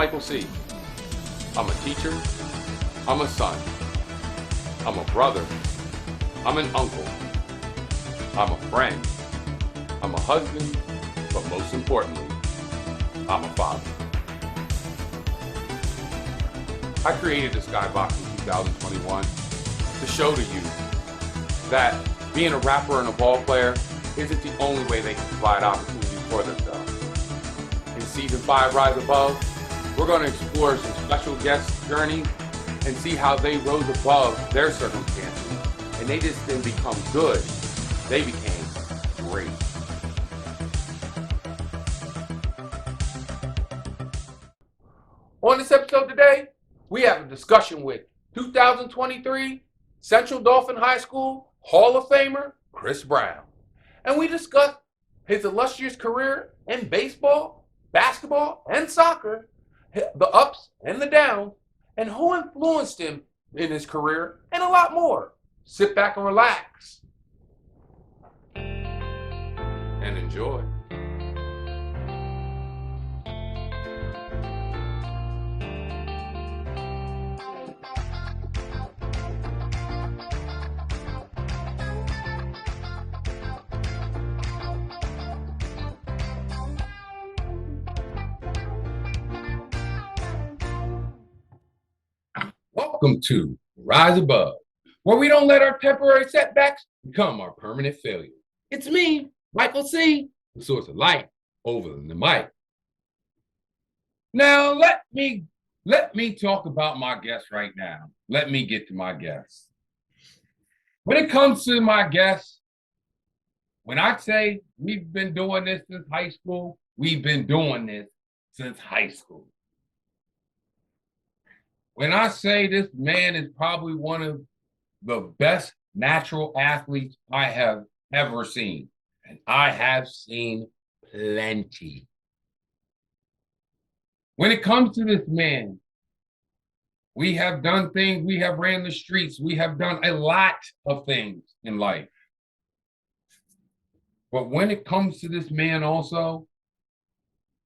Michael C. I'm a teacher. I'm a son. I'm a brother. I'm an uncle. I'm a friend. I'm a husband. But most importantly, I'm a father. I created TheSkyBoxx in 2021 to show to you that being a rapper and a ball player isn't the only way they can provide opportunities for themselves. In season 5, Rise Above, we're going to explore some special guest journeys and see how they rose above their circumstances. And they just didn't become good, they became great. On this episode today, we have a discussion with 2023 Central Dauphin High School Hall of Famer Chris Brown. And we discuss his illustrious career in baseball, basketball, and soccer, the ups and the downs, and who influenced him in his career, and a lot more. Sit back and relax. And enjoy. Welcome to Rise Above, where we don't let our temporary setbacks become our permanent failure. It's me, Michael C., the source of light over the mic. Now, let me talk about my guest right now. Let me get to my guest. When it comes to my guest, when I say we've been doing this since high school, we've been doing this since high school. When I say this man is probably one of the best natural athletes I have ever seen, and I have seen plenty. When it comes to this man, we have done things, we have ran the streets, we have done a lot of things in life. But when it comes to this man also,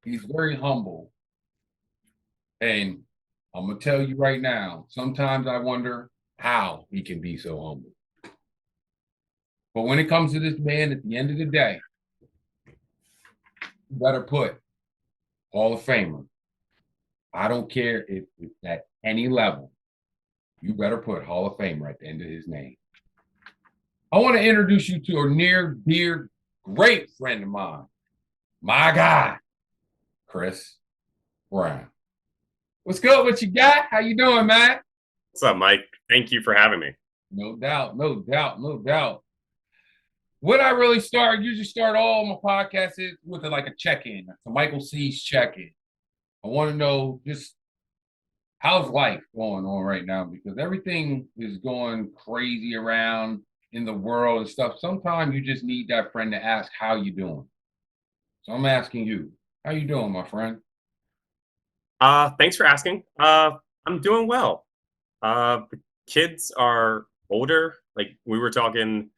he's very humble. And I'm going to tell you right now, sometimes I wonder how he can be so humble. But when it comes to this man, at the end of the day, you better put Hall of Famer. I don't care if it's at any level. You better put Hall of Famer at the end of his name. I want to introduce you to a near, dear, great friend of mine. My guy, Chris Brown. What's good? What you got? How you doing, man? What's up, Mike? Thank you for having me. No doubt, no doubt, no doubt. What I really usually start all my podcasts is with like a check-in, a Michael C's check-in. I want to know just how's life going on right now, because everything is going crazy around in the world and stuff. Sometimes you just need that friend to ask how you doing. So I'm asking you, how you doing, my friend? Thanks for asking. I'm doing well. The kids are older. Like we were talking,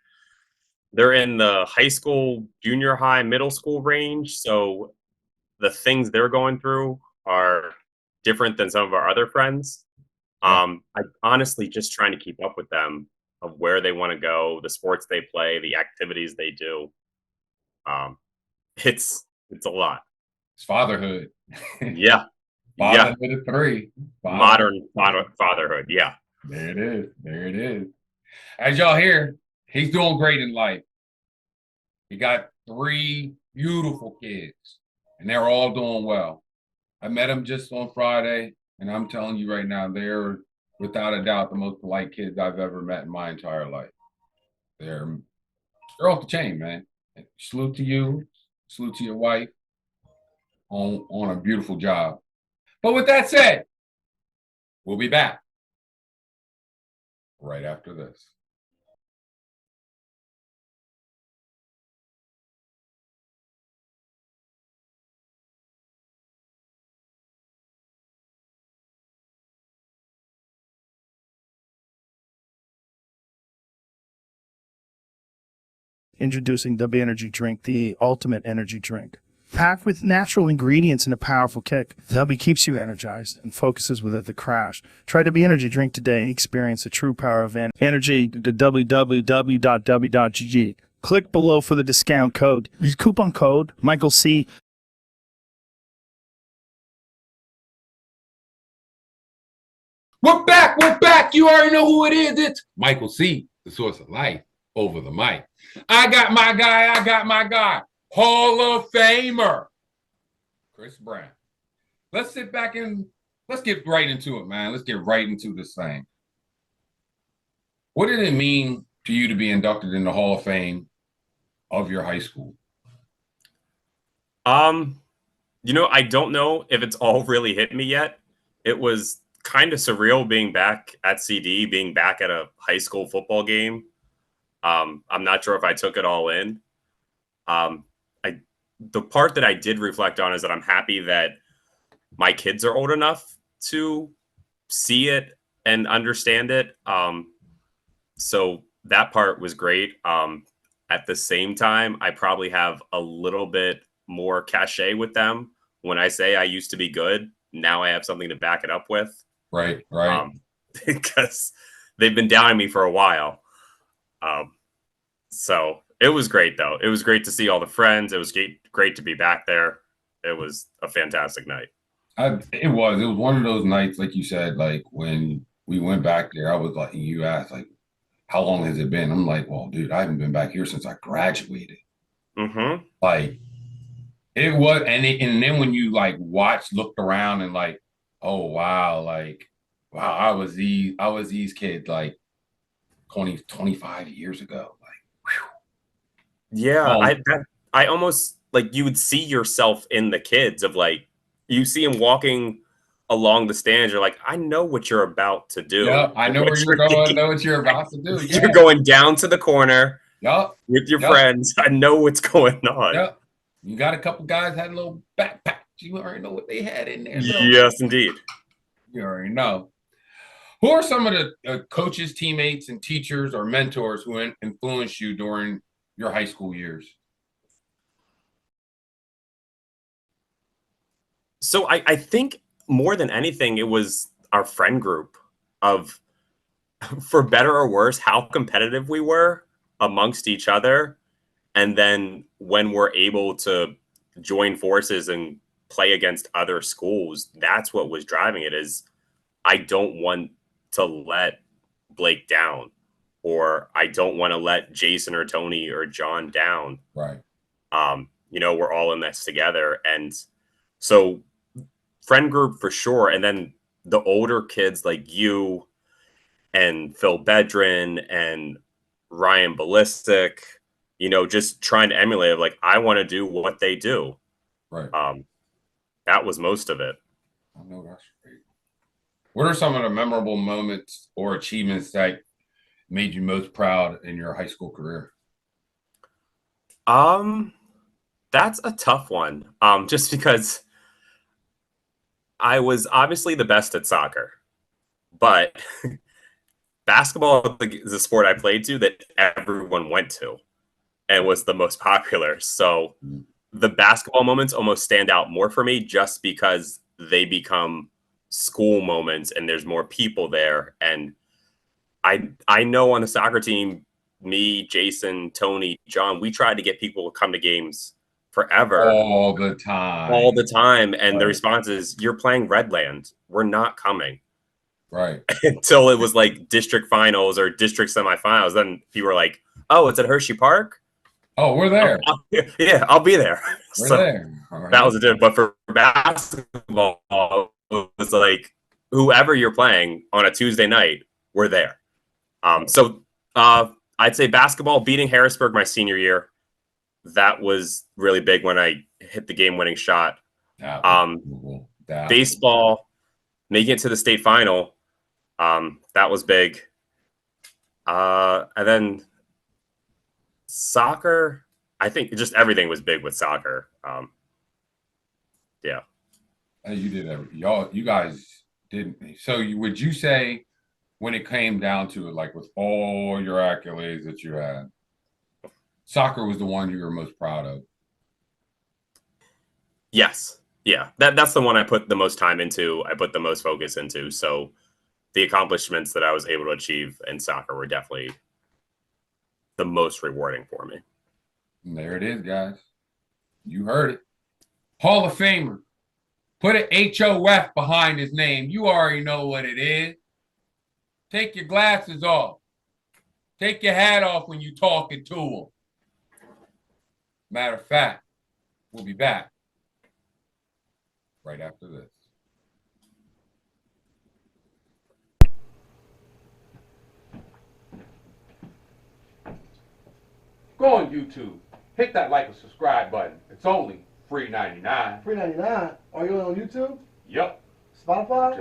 they're in the high school, junior high, middle school range. So the things they're going through are different than some of our other friends. I honestly just trying to keep up with them of where they want to go, the sports they play, the activities they do. It's a lot. It's fatherhood. Yeah. Fatherhood of 3. Modern fatherhood. Yeah. There it is. There it is. As y'all hear, he's doing great in life. He got 3 beautiful kids, and they're all doing well. I met him just on Friday, and I'm telling you right now, they're without a doubt the most polite kids I've ever met in my entire life. They're off the chain, man. Salute to you. Salute to your wife on a beautiful job. But with that said, we'll be back right after this. Introducing W Energy Drink, the ultimate energy drink. Packed with natural ingredients and a powerful kick, Thubby keeps you energized and focuses without the crash. Try Thubby Energy drink today and experience the true power of energy to www.thubby.gg. Click below for the discount code. Use coupon code Michael C. We're back. We're back. You already know who it is. It's Michael C., the source of life over the mic. I got my guy. Hall of Famer, Chris Brown. Let's sit back and let's get right into it, man. Let's get right into this thing. What did it mean to you to be inducted in the Hall of Fame of your high school? You know, I don't know if it's all really hit me yet. It was kind of surreal being back at CD, being back at a high school football game. I'm not sure if I took it all in. The part that I did reflect on is that I'm happy that my kids are old enough to see it and understand it. So that part was great. At the same time, I probably have a little bit more cachet with them when I say I used to be good. Now I have something to back it up with. Right. Because they've been down on me for a while. So it was great, though. It was great to see all the friends. It was great to be back there. It was a fantastic night. It was one of those nights, like you said, like when we went back there, I was like, you asked, like, how long has it been? I'm like, well, dude, I haven't been back here since I graduated. Mm-hmm. Like, it was, and then when you like looked around and like, oh wow, like, wow, I was these kids like 25 years ago. Like, whew. Yeah, I almost like you would see yourself in the kids of like you see them walking along the stands. You're like, I know what you're about to do. Yeah, I know where you're going. I know what you're about to do. Yeah. You're going down to the corner. Yep. With your friends. I know what's going on. Yep. You got a couple guys had a little backpack. You already know what they had in there. Yes, indeed. You already know. Who are some of the coaches, teammates, and teachers or mentors who influenced you during your high school years? So I think more than anything, it was our friend group of, for better or worse, how competitive we were amongst each other. And then when we're able to join forces and play against other schools, that's what was driving it is I don't want to let Blake down, or I don't want to let Jason or Tony or John down. Right. You know, we're all in this together. And so friend group for sure. And then the older kids like you and Phil Bedrin and Ryan Ballistic, you know, just trying to emulate like, I want to do what they do. Right. That was most of it. I know that's great. What are some of the memorable moments or achievements that made you most proud in your high school career? That's a tough one. Just because I was obviously the best at soccer, but basketball is a sport I played to that everyone went to and was the most popular. So the basketball moments almost stand out more for me just because they become school moments and there's more people there. And I know on the soccer team, me, Jason, Tony, John, we tried to get people to come to games forever. All the time. And the response is, you're playing Redland. We're not coming. Right. Until it was like district finals or district semifinals. Then people were like, oh, it's at Hershey Park? Oh, we're there. Yeah, I'll be there. We're there. Right. That was it. But for basketball, it was like, whoever you're playing on a Tuesday night, we're there. So I'd say basketball, beating Harrisburg my senior year. That was really big when I hit the game-winning shot. Baseball, making it to the state final, that was big. And then soccer, I think just everything was big with soccer. Yeah. You did everything. You guys did. So would you say when it came down to it, like with all your accolades that you had, soccer was the one you were most proud of? Yes. Yeah. That's the one I put the most time into. I put the most focus into. So the accomplishments that I was able to achieve in soccer were definitely the most rewarding for me. And there it is, guys. You heard it. Hall of Famer. Put an HOF behind his name. You already know what it is. Take your glasses off. Take your hat off when you're talking to him. Matter of fact, we'll be back right after this. Go on YouTube. Hit that like and subscribe button. It's only free 99. Free 99. Are you on YouTube? Yep. Spotify?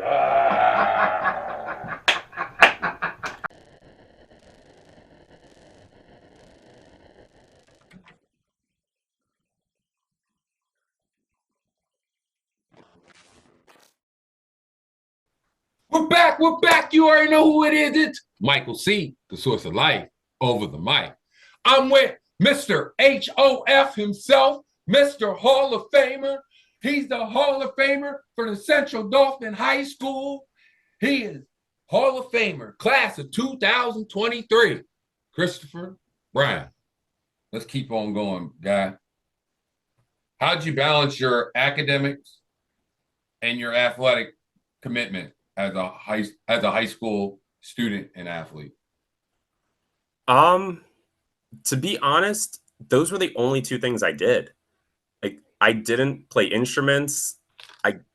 We're back. We're back. You already know who it is. It's Michael C., the source of life, over the mic. I'm with Mr. HOF himself, Mr. Hall of Famer. He's the Hall of Famer for the Central Dauphin High School. He is Hall of Famer, class of 2023, Christopher Brown. Let's keep on going, guy. How'd you balance your academics and your athletic commitment as a high school student and athlete? To be honest, those were the only two things I did. Like, I didn't play instruments.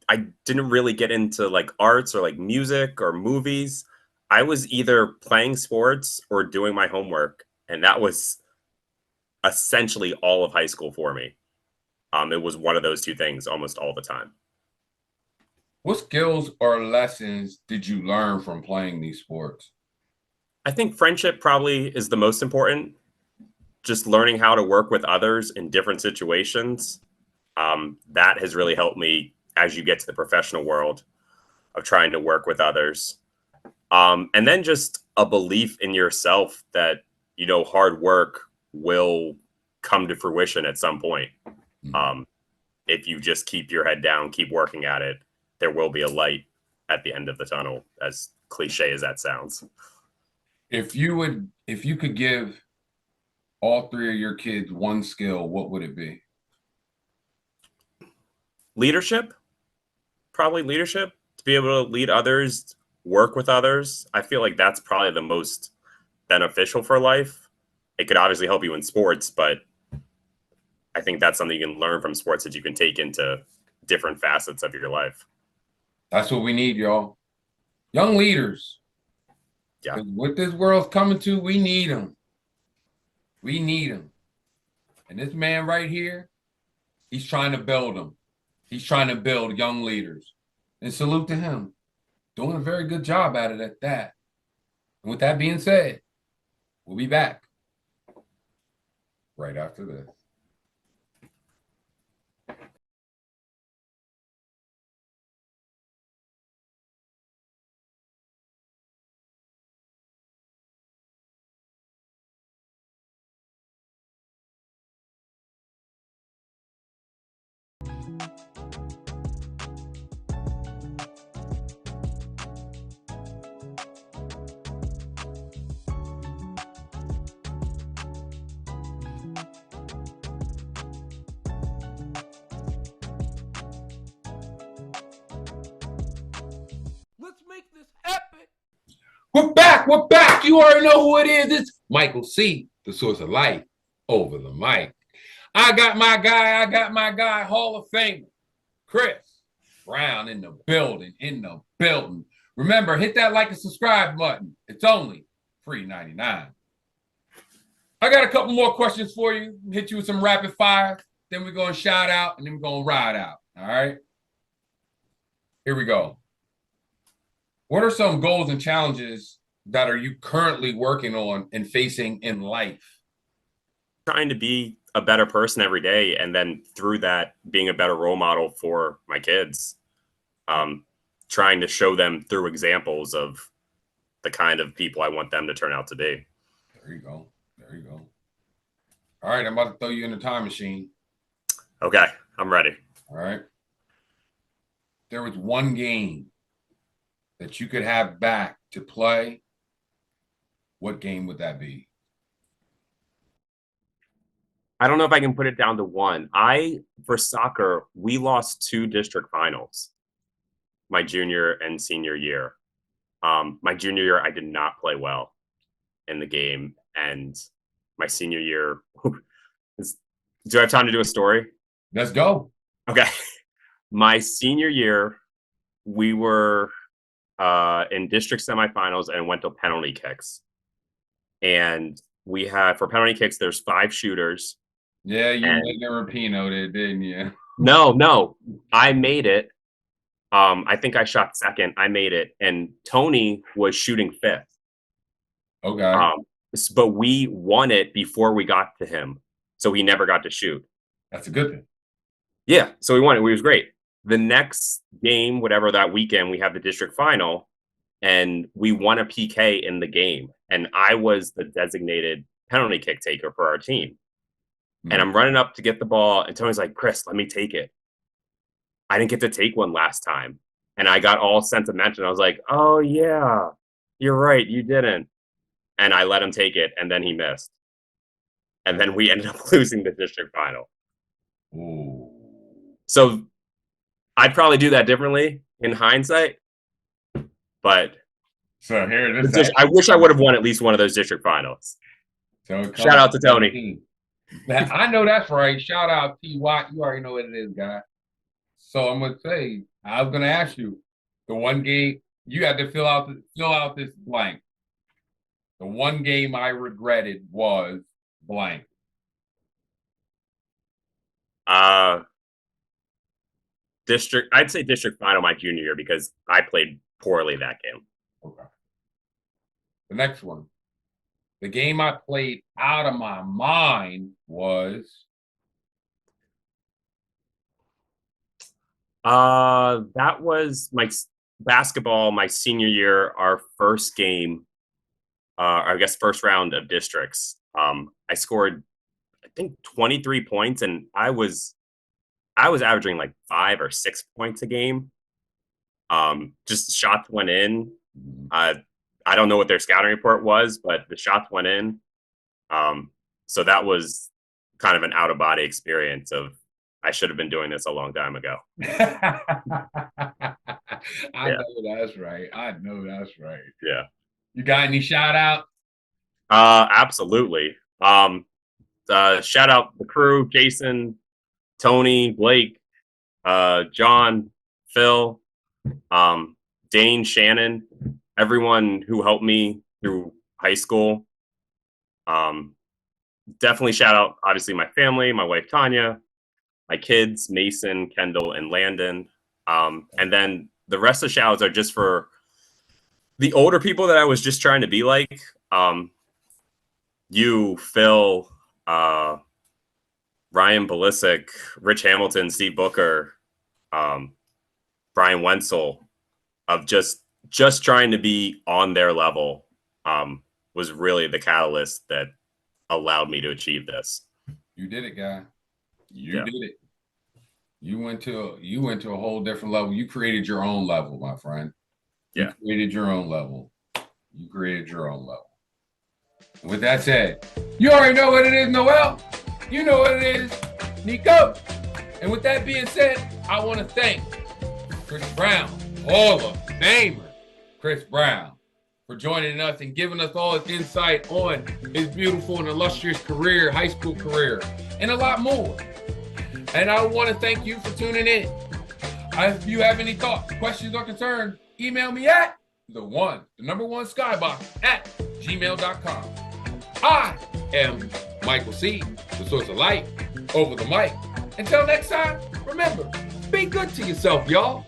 I didn't really get into like arts or like music or movies. I was either playing sports or doing my homework, and that was essentially all of high school for me. It was one of those two things almost all the time. What skills or lessons did you learn from playing these sports? I think friendship probably is the most important. Just learning how to work with others in different situations. That has really helped me as you get to the professional world of trying to work with others. And then just a belief in yourself that, you know, hard work will come to fruition at some point. If you just keep your head down, keep working at it, there will be a light at the end of the tunnel, as cliche as that sounds. If you could give all three of your kids one skill, what would it be? Leadership, probably leadership, to be able to lead others, work with others. I feel like that's probably the most beneficial for life. It could obviously help you in sports, but I think that's something you can learn from sports that you can take into different facets of your life. That's what we need, y'all. Young leaders. Yeah. What this world's coming to, we need them. We need them. And this man right here, he's trying to build them. He's trying to build young leaders. And salute to him. Doing a very good job at it at that. And with that being said, we'll be back right after this. Let's make this epic. We're back. We're back. You already know who it is. It's Michael C., the source of life, over the mic. I got my guy, Hall of Famer, Chris Brown in the building, Remember, hit that like and subscribe button. It's only free 99. I got a couple more questions for you. Hit you with some rapid fire. Then we're going to shout out, and then we're going to ride out. All right? Here we go. What are some goals and challenges that are you currently working on and facing in life? Trying to be a better person every day, and then through that, being a better role model for my kids. Trying to show them through examples of the kind of people I want them to turn out to be. There you go. There you go. All right, I'm about to throw you in the time machine. Okay, I'm ready. All right. There was one game that you could have back to play. What game would that be? I don't know if I can put it down to one. For soccer, we lost 2 district finals my junior and senior year. My junior year, I did not play well in the game. And my senior year, do I have time to do a story? Let's go. Okay. My senior year, we were in district semifinals and went to penalty kicks. And we had, for penalty kicks, there's 5 shooters. Yeah, you And- made Rapinoed it, didn't you? No, I made it. I think I shot second. I made it, and Tony was shooting 5th. Okay. But we won it before we got to him, so he never got to shoot. That's a good thing. Yeah, so we won it. It was great. The next game, whatever that weekend, we had the district final, and we won a PK in the game, and I was the designated penalty kick taker for our team. And I'm running up to get the ball, and Tony's like, "Chris, let me take it." I didn't get to take one last time. And I got all sentimental. I was like, "Oh, yeah, you're right. You didn't." And I let him take it, and then he missed. And then we ended up losing the district final. Ooh. So I'd probably do that differently in hindsight. But So here it is. I wish I would have won at least one of those district finals. So it Shout out to comes Tony. I know that's right. Shout out T Watt. You already know what it is, guy. So I'm gonna say, I was gonna ask you, the one game you had to fill out this blank. The one game I regretted was blank. I'd say district final my junior year because I played poorly that game. Okay. The next one. The game I played out of my mind was that was my basketball, my senior year, our first game, I guess first round of districts. I scored, I think 23 points, and I was averaging like 5 or 6 points a game. Just shots went in. I don't know what their scouting report was, but the shots went in. So that was kind of an out of body experience of, I should have been doing this a long time ago. I know that's right. Yeah. You got any shout out? Absolutely. Shout out the crew, Jason, Tony, Blake, John, Phil, Dane, Shannon, everyone who helped me through high school. Definitely shout out, obviously, my family, my wife, Tanya, my kids, Mason, Kendall, and Landon. And then the rest of the shout outs are just for the older people that I was just trying to be like. You, Phil, Ryan Balisic, Rich Hamilton, Steve Booker, Brian Wenzel, of just trying to be on their level, was really the catalyst that allowed me to achieve this. You did it, guy. You did it. You went to a whole different level. You created your own level, my friend. You created your own level. And with that said, you already know what it is, Noel. You know what it is, Nico. And with that being said, I want to thank Chris Brown, Hall of Famer Chris Brown, for joining us and giving us all his insight on his beautiful and illustrious career, high school career, and a lot more. And I want to thank you for tuning in. If you have any thoughts, questions, or concerns, email me at number one SkyBoxx @gmail.com. I am Micheal C, the source of light, over the mic. Until next time, remember, be good to yourself, y'all.